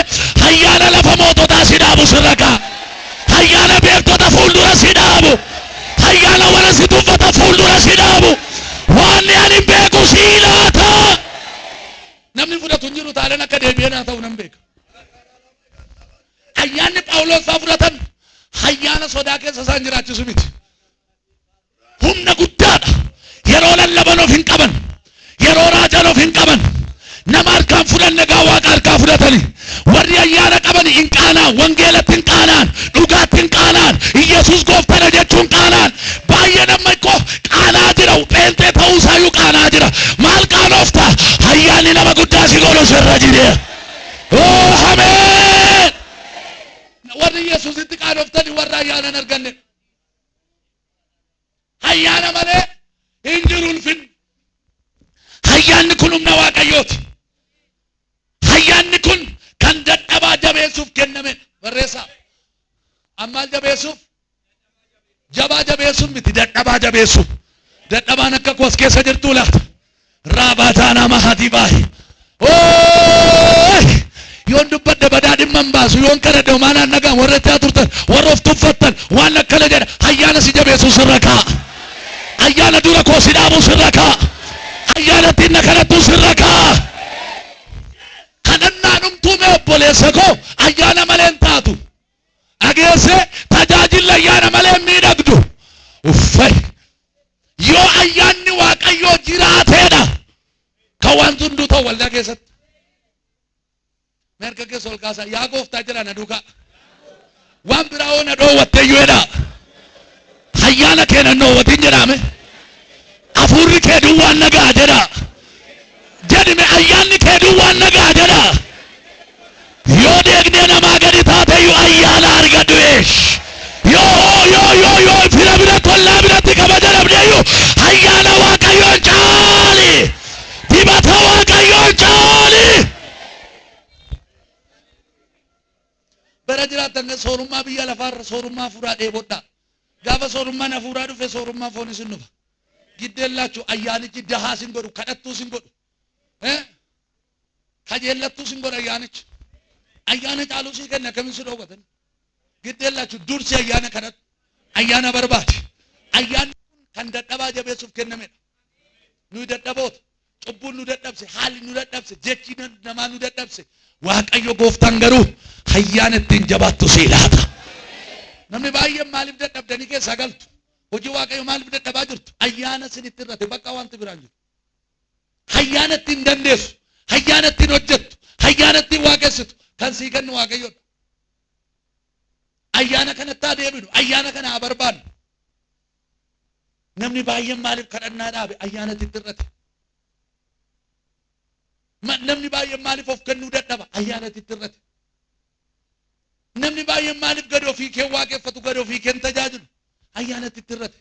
አያለ ለፈሞቶታ ሲዳቡ ስረካ አያለ ቤርቶታ ፉልዱረ ሲዳቡ አያለ ወረሲቱ ፈታ ፉልዱረ ሲዳቡ ዋን ያሊም ቤቁ ሲላታ namni fudhatu jiru taalena akka deebi'een haa ta'u nan beeka ayyaanni Phaawulos fudhatan ayyaana sodaa keessa isaan jiraachisu miti humna guddaadha yeroo lallaban of hin qaban yeroo raajan of hin qaban nama harkaan fudhanne gaa waaqa harkaa fudhatani warri ayyaana qaban hin qaanaan wangeelatti hin qaanaan dhugaatti hin qaanaan Iyesuus gooftana jechuun qaanaan baay'ee nama ikkoo qaanaa jira pheenxee ta'uu isaayyuu qaanaa jira maal qaanofta ayyaanni nama guddaa si godhu sirra jire ameen warri Iyesuusitti qaanoftani warra ayyaanan arganne ayyaana malee hin jiru ulfin ayyaanni kun humna waaqayyooti ayyaanni kun kan dadhabaa jabeessuuf kenname barreessaa ammaal jabeessuuf jabaa jabeessuuf miti dadhabaa jabeessuuf dadhabaan akka kos keessa jirtu laata raabataana mahati baahi yoon dubbadde badaadhimman baasu yoon kadhadhe maanaan nagaan warra itti turtan warra of tuffattan waan akkana jedha ayyaana si jabeessu sirra kaa ayyaana dura koo si dhaabu sirra kaa ayyaana ittiin na kadhattu sirra kaa kadhannaan umtuume obboleessa koo ayyaana malee hin taatu dhageesse tajaajila ayyaana malee hin miidhagdu uffay yoo ayyaanni waaqayyoo jiraateedha kan waan hunduu ta'u waldaa keessatti merka keessa ol kaasa yaa gooftaa jedha na duukaa waan biraa oona dhoowwattee yuudha ayyaana keenya dhoowwatin jedhame hafuurri kee duwwaan nagaa jedha jedhime ayyaanni kee duwwaan nagaa jedha yoo deegnee namaa gadi taateyyuu ayyaana argadhu yoo fira biratti ollaa biratti kabaja dhabdeeyyuu ayyaana waaqayyoon caali dibata waaqayyoon caali. bara jiraatan soorummaa biyya lafaarra soorummaa fuudhaa dheebodhaa gaafa soorummaan hafuuraa dhufe soorummaa foonis hin dhufa giddeen laachuu ayyaanichi dahaa sin godhu kadhattuu sin godhu kajeellattuu sin godhu ayyaana caaluu sii kenna akkamiin si dhoowwatan giddeen laachuu dursi ayyaana kadhatu ayyaana barbaade ayyaanni kun kan dadhabaa jabeessuuf kennamedha nuyi dadhaboota cubbuun nu dadhabse haalli nu dadhabse jechi namaa nu dadhabse waaqayyo gooftaan garuu ayyaana ittiin jabaattu sii laata. namni baay'een maaliif dadhabdanii keessaa galtu hojii waaqayyo maaliif dadhabaa jirtu ayyaana isinitti irrate bakka wanti biraan jiru ayyaana ittiin dandeessu ayyaana ittiin hojjettu ayyaana ittiin waaqessitu kan sii kennu waaqayyoodha. ayyaana kanatti adeeminu ayyaana kana haa barbaannu. namni baay'een maaliif kadhannaa dhaabe ayyaana itti irrate namni baay'een maaliif of kennuu dadhaba ayyaana itti irrate namni baay'een maaliif gad ofii kee waaqeffatu gad ofii kee tajaajilu ayyaana itti irrate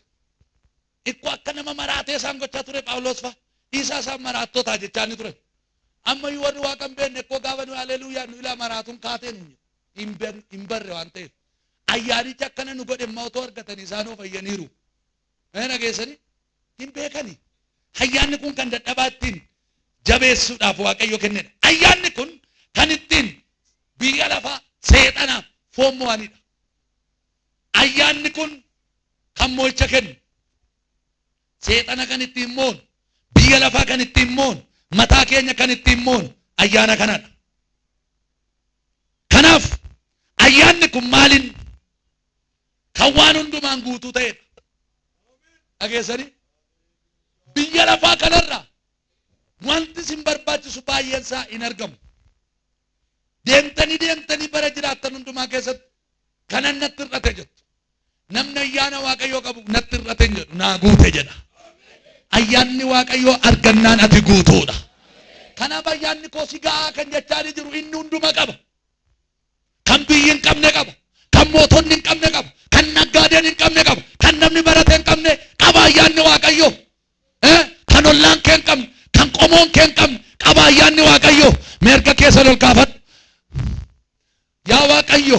ikkoo akka nama maraatee isaan gochaa ture Phaawulos fa'a isaa isaan maraattootaa jechaa ni ture amma warri waaqa hin beekne ikkoo gaafa nu haleluuyaa nu ilaa maraatuun kaatee nu hin barre waan ta'eef ayyaanichi akkana nu godhe otoo argatanii isaanoo fayyaniiru nageessanii hin beekanii ayyaanni kun kan dadhabaa ittiin jabeessuudhaaf waaqayyo kennedha ayyaanni kun kan ittiin biyya lafaa seexanaaf foon mo'anidha ayyaanni kun kan mo'icha kennu seexana kan ittiin moon biyya lafaa kan ittiin moon mataa keenya kan ittiin moon ayyaana kanadha kanaaf ayyaanni kun maaliin kan waan hundumaan guutuu ta'edha dhageessanii biyya lafaa kanarraa wanti isin barbaachisu baay'een isaa hin argamu deemtanii bara jiraattan hundumaa keessatti kanan natti hir'ate jettu namni ayyaana waaqayyoo qabu natti hir'ate hin jedhu naa guute jedha ayyaanni waaqayyoo argannaan ati guutuudha kanaaf ayyaanni koo si ga'aa kan jechaa jiru inni hunduma qaba kan biyyi hin qabne qaba kan mootonni hin qabne qaba kan naggaadeen hin qabne qaba kan namni barate hin qabne qaba ayyaanni waaqayyoo kan ollaan kee hin qabne kan qomoon kee hin qabne qaba ayyaanni waaqayyoo mirga keessa ol kaafadhu yaa waaqayyo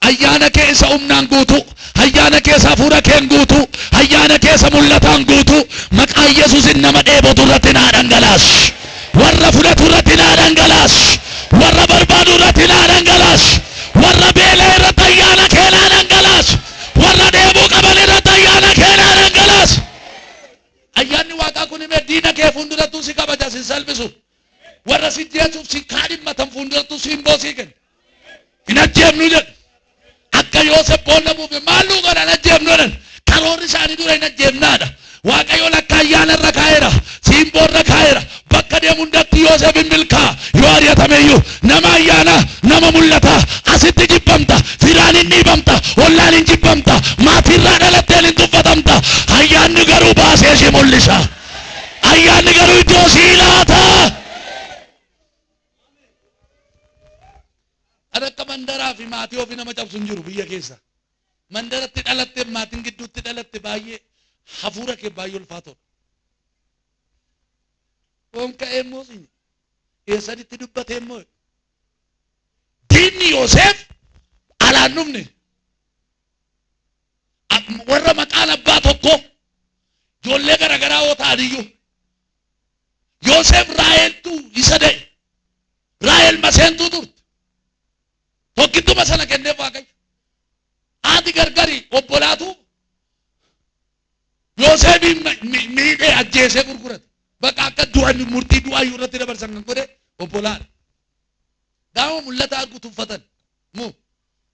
ayyaana kee isa humnaan guutu ayyaana keessa hafuura keen guutu ayyaana keessa mul'ataan guutu maqaa Yesuusin nama dheebotu irratti naa dhangalaas warra fudhatu irratti naa dhangalaas warra barbaadu irratti naa dhangalaas warra beela irratti ayyaana kee naa dhangalaas warra dheebuu qaban irratti ayyaana kee naa dhangalaas ayyaanni waaqaa kun hime diina kee fuuldurattuu si kabaja sin salphisu warra si jeesuuf si kaadhimmatan fuuldurattuu si hin boosii kenna hin ajjeefnu jedhu akka Yoosef boolla buufe maalluu godhan ajjeefnu jedhan karoorri isaanii dura hin ajjeefnaadha waaqayyo lakka ayyaana irra kaa'eera siimboo irra kaa'eera bakka deemu hundatti Yoosef hin milkaa yoo ari'atameyyuu nama ayyaana nama mul'ata asitti jibbamta firaan hin dhiibamta ollaan hin jibbamta maatiirraa dhalatteen hin tuffatamta ayyaanni garuu baasee si mul'isa ayyaanni garuu iddoo sii laata. Adakka mandaraa fi maatii ofii nama cabsu hin jiru biyya keessa mandaratti dhalatte maatiin gidduutti dhalatte baay'ee hafuura kee baay'ee ulfaatoodha. Oon ka'ee immoo eessanitti dubbatee immoo diinni Yoosef alaan dhumne warra maqaan abbaa tokko ijoollee garaagaraa yoo ta'aniyyuu Yoosef Raaheeltu isa da'e Raaheel maseentuu turte tokkittuma sana kenneef waaqayyo haati gargari obbolaatu Yoosefin miidhee ajjeesee gurgurate bakka akka du'an murtii du'aayyuu irratti dabarsan kan godhe obbolaadha gaafa mul'ata argu tuffatan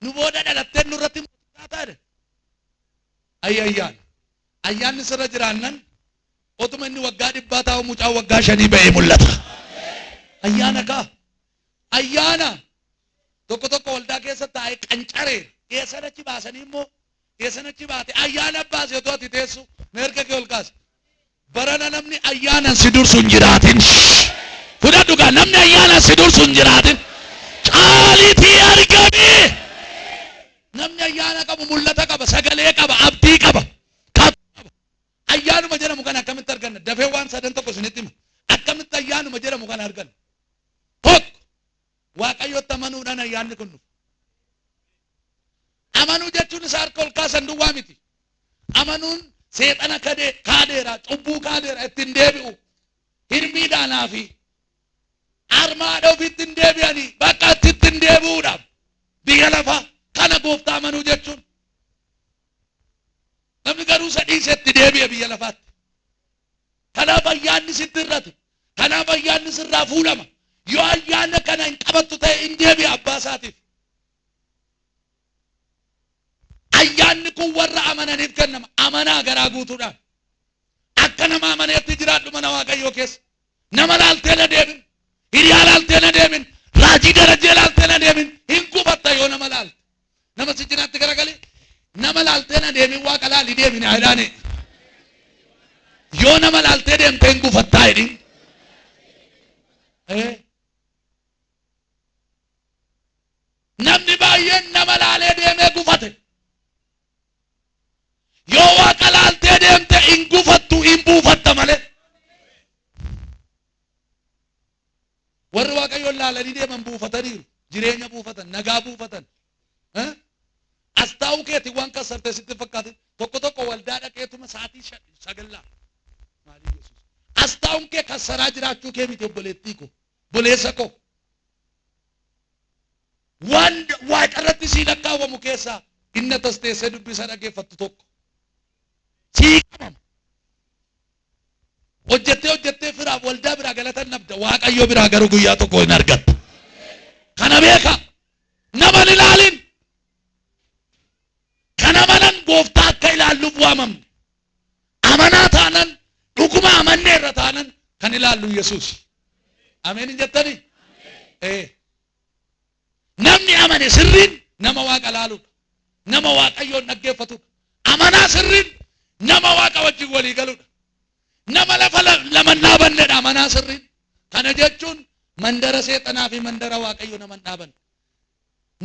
nu booda dhalatteen nurratti mul'ataa taate ayyaanni sirra jiraannan otuma inni waggaa 100 taa'u mucaa waggaa 5 ba'ee mul'ata ayyaana kaa ayyaana tokko waldaa keessa taa'ee qancaree eessanachi baasanii immoo eessanachi baate ayyaana baase otoo ati teessu meerga kee ol kaase. Barana namni ayyaanan si dursu hin jiraatin. Fudhadhu gaa namni ayyaanan si dursu hin jiraatin. Caalitii argamee. Namni ayyaana qabu mul'ata qaba, sagalee qaba, abdii qaba. Ayyaanuma jedhamu kana akkamitti arganna? Dafee waan sadan tokko isinitti hima. Akkamitti ayyaanuma jedhamu kana arganna? Tokko Waaqayyotti amanuudhaan ayyaanni kun dhufa. Amanuu jechuun isa harka ol kaasan duwwaa miti. Amanuun seexana kaadeera, cubbuu kaadeera ittiin deebi'u. Hirmiidhaanaa fi armaadha ofiitti hin deebi'anii bakka itti hin deebi'uudhaaf biyya lafaa kana gooftaa amanuu jechuun. Namni garuu isa dhiisetti deebi'e biyya lafaatti. Kanaaf ayyaanni sitti irrate. Kanaaf ayyaanni sirraa fuudhama. Yoo ayyaana kana hin qabattu ta'e hin deebi'e abbaa isaatiif. Ayyaanni kun warra amananiif kennama. Amanaa garaa guutuudhaan. Akka nama amaneetti jiraadhu mana Waaqayyoo keessa. Nama laaltee na deemin. Hiriyaa laaltee na deemin. Raajii darajee laaltee na deemin. Hin gufatta yoo nama laalte. Nama si jiraatti garagalee. Nama laaltee na deemin Waaqa laali deemin ayyaane. Yoo nama laaltee deemtee hin gufattaa jedhin. Namni baay'een nama laalee deemee gufate. Yoo Waaqa laaltee deemte hin gufattu hin buufatta malee. Warri Waaqayyoon laalanii deeman buufataniiru. Jireenya buufatan, nagaa buufatan. As taa'uu keeti waan kassarte sitti fakkaate tokko tokko waldaa dhaqeetuma sa'aatii 9. Maaliif Yesuus? As taa'uun kee kassaraa jiraachuu kee miti obboleettii ko. Boleessa ko. Waan waaqarratti sii lakkaawwamu keessaa inni tas teessee dubbisa dhaggeeffattu tokko. Sii qabama. Hojjettee firaaf waldaa biraa galatan nabda Waaqayyo biraa garuu guyyaa tokko hin argattu. Kana beeka. Nama hin ilaalin. Kana malan gooftaa akka ilaalluuf waamamne. Amanaa taanan dhuguma amannee irra taanan kan ilaallu Yesuus. Ameen hin jettanii? Namni amane sirriin nama Waaqa laaluudha. Nama Waaqayyoon dhaggeeffatudha. Amanaa sirriin nama Waaqa wajjin walii galuudha. Nama lafa lama dhaabanneedha amanaa sirriin. Kana jechuun mandara seexanaa fi mandara Waaqayyo nama hin dhaabanne.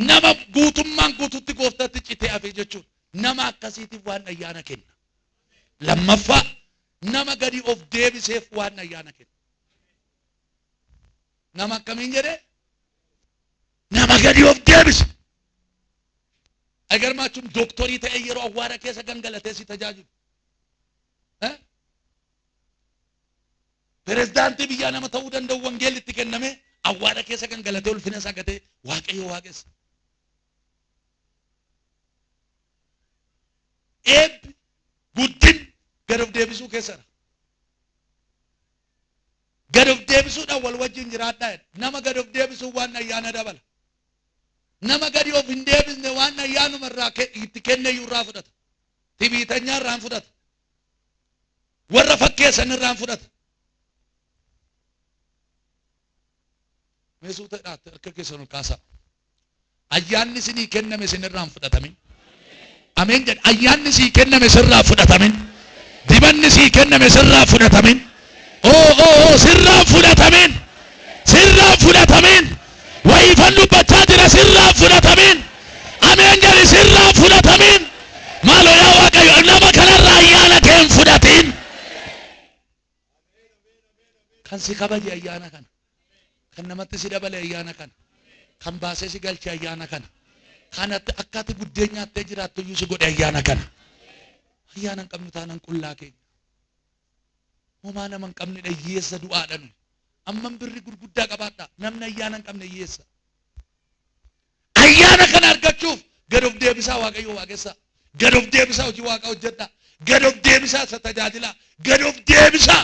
Nama guutummaan guututti gooftatti citee hafe jechuudha. Nama akkasiitiif waan ayyaana kenna. Lammaffaa nama gadi of deebiseef waan ayyaana kenna. Nama akkamiin jedhee? Nama gadi of deebise. Agarmaachuun dooktorii ta'e yeroo awwaara keessa gangalatee si tajaajilu. Pirezidaantii biyyaa nama ta'uu danda'u wangeelli itti kenname awwaara keessa gangalatee ulfina isaa gatee Waaqayyo waaqessa. Eebbi guddin gad of deebisuu keessadha. Gad of deebisuudhaan wal wajjin jiraadhaa. Nama gad of deebisuu waan ayyaana dabala. Nama gadi of hin deebisne waan ayyaanuma irraa itti kenneyyuu irraa fudhata. Tibiitanyaa irraan fudhata. Warra fakkeessan irraan fudhata. Meesuu ta'aatti harka keessan ol kaasaa. Ayyaanni isinii kenname isin irraan fudhatamin. Ameen jedha. Ayyaanni sii kenname sirraa fudhatamin. Dibanni sii kenname sirraa fudhatamin. Sirraa fudhatamin. Sirraa fudhatamin. Wayiifan dubbachaa jira sirraa fudhatamin. Ameen jedhi sirraa fudhatamin. Maaloo yaa Waaqayyo nama kanarraa ayyaana kee hin fudhatin. Kan si kabaje ayyaana kana. Kan namatti si dabale ayyaana kana. Kan baasee si galche ayyaana kana. Kanatti akkaati buddeen nyaattee jiraattu iyyuu si godhe ayyaana kana. Ayyaana hin qabnu taanaan qullaa keenya. Homaa nama hin qabnedha hiyyeessa du'aadha nuyi. Amman birri gurguddaa qabaadha. Namni ayyaana hin qabne hiyyeessa. Ayyaana kana argachuuf gad of deebisaa Waaqayyo waaqessaa. Gad of deebisaa hojii Waaqa hojjedhaa. Gad of deebisaa isa tajaajilaa. Gad of deebisaa.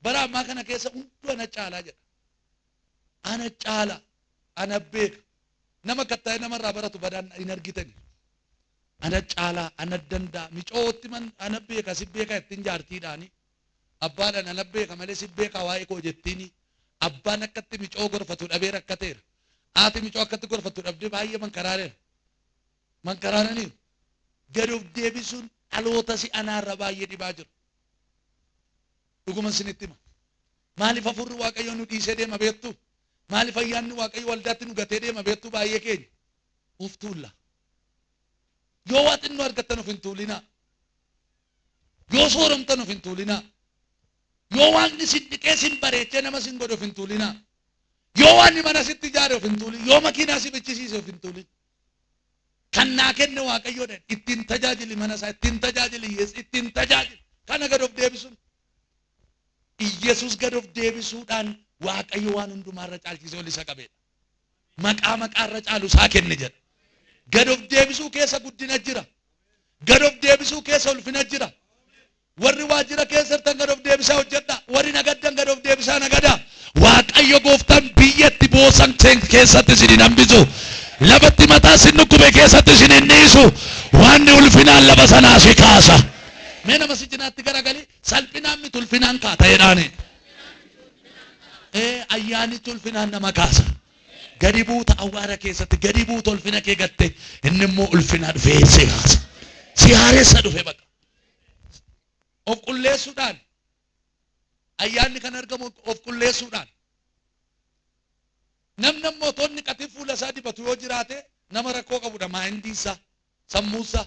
Bara ammaa kana keessa hunduu ana caalaa jedha. Ana caala. Ana beeka. Nama kattaa'e namarraa baratu badaan hin argitani. Ana caalaa, ana danda'a. Micootti man ana beeka, si beeka ittiin jaartiidhaani. Abbaadhaan ana beeka malee si beeka waa'ee koo jettiini. Abbaan akkatti micoo gorfatu dhabee rakkateera. Haati miicoo akkatti gorfattu dhabdee baay'ee mankaraaranii gad of deebisuun dhaloota si anaarra baay'ee dhibaa jiru. Dhuguma isinitti hima. Maaliif hafuurri Waaqayyoo nu dhiisee deema beektu? Maaliif ayyaanni Waaqayyoo waldaatti nu gatee deema beektu? Baay'ee keenya uf tuulla. Yoo waa xinnoo argattan of hin tuulinaa. Yoo sooromtan of hin tuulinaa. Yoo waaqni sin dhiqee sin bareechee nama sin godhe of hin tuulinaa. Yoo waan mana sitti ijaare of hin tuulin. Yoo makiinaa si bichisiise of hin tuulin. Kan naa kenne Waaqayyoodha. Ittiin tajaajili mana isaa, ittiin tajaajili hiyyeessa, ittiin tajaajili. Kana gad of deebisuun. Iyesuus gad of deebisuudhaan Waaqayyo waan hundumaarra caalchisee ol isa qabeedha. Maqaarra caalu isaa kenne jedha. Gad of deebisuu keessa guddina jira. Gad of deebisuu keessa ulfina jira. Warri waajjira keessa jirtan gad of deebisaa hojjedha. Warri nagaddan gad of deebisaa nagadaa. Waaqayyo gooftaan biyyatti boosan keessatti isin hin hambisu. Lafatti mataa isin dhukkube keessatti isin hin dhiisu. Waan ulfinaan lafa sanaa si kaasa. Mee nama si cinaatti garagali salphinaan miti ulfinaan kaata jedhaani. Ayyaanichi ulfinaan nama kaasa. Gadi buuta awwaara keessatti gadi buuta ulfina kee gatte inni immoo ulfinaa dhufee si kaasa. Si haaressa dhufe baqa. Of qulleessuudhaan ayyaanni kan argamu of qulleessuudhaan. Namni ammoo tonni qatii fuula isaa dibatu yoo jiraate nama rakkoo qabudha maayindii isaa sammuu isaa.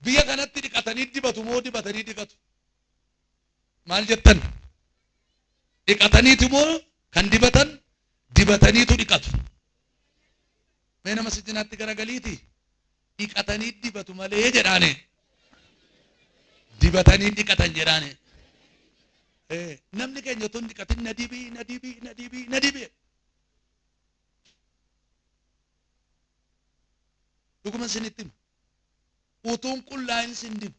Biyya kanatti dhiqatanii dibatu moo dibatanii dhiqatu? Maal jettan? Dhiqataniitu moo kan dibatan dibataniitu dhiqatu? Mee nama si cinaatti garagaliiti dhiqatanii dibatu malee jedhaane dibatanii dhiqatan jedhaane. Namni keenya tun dhiqatin na dibii. Dhuguma isinitti himu. Utuun qullaa'in sin dibu.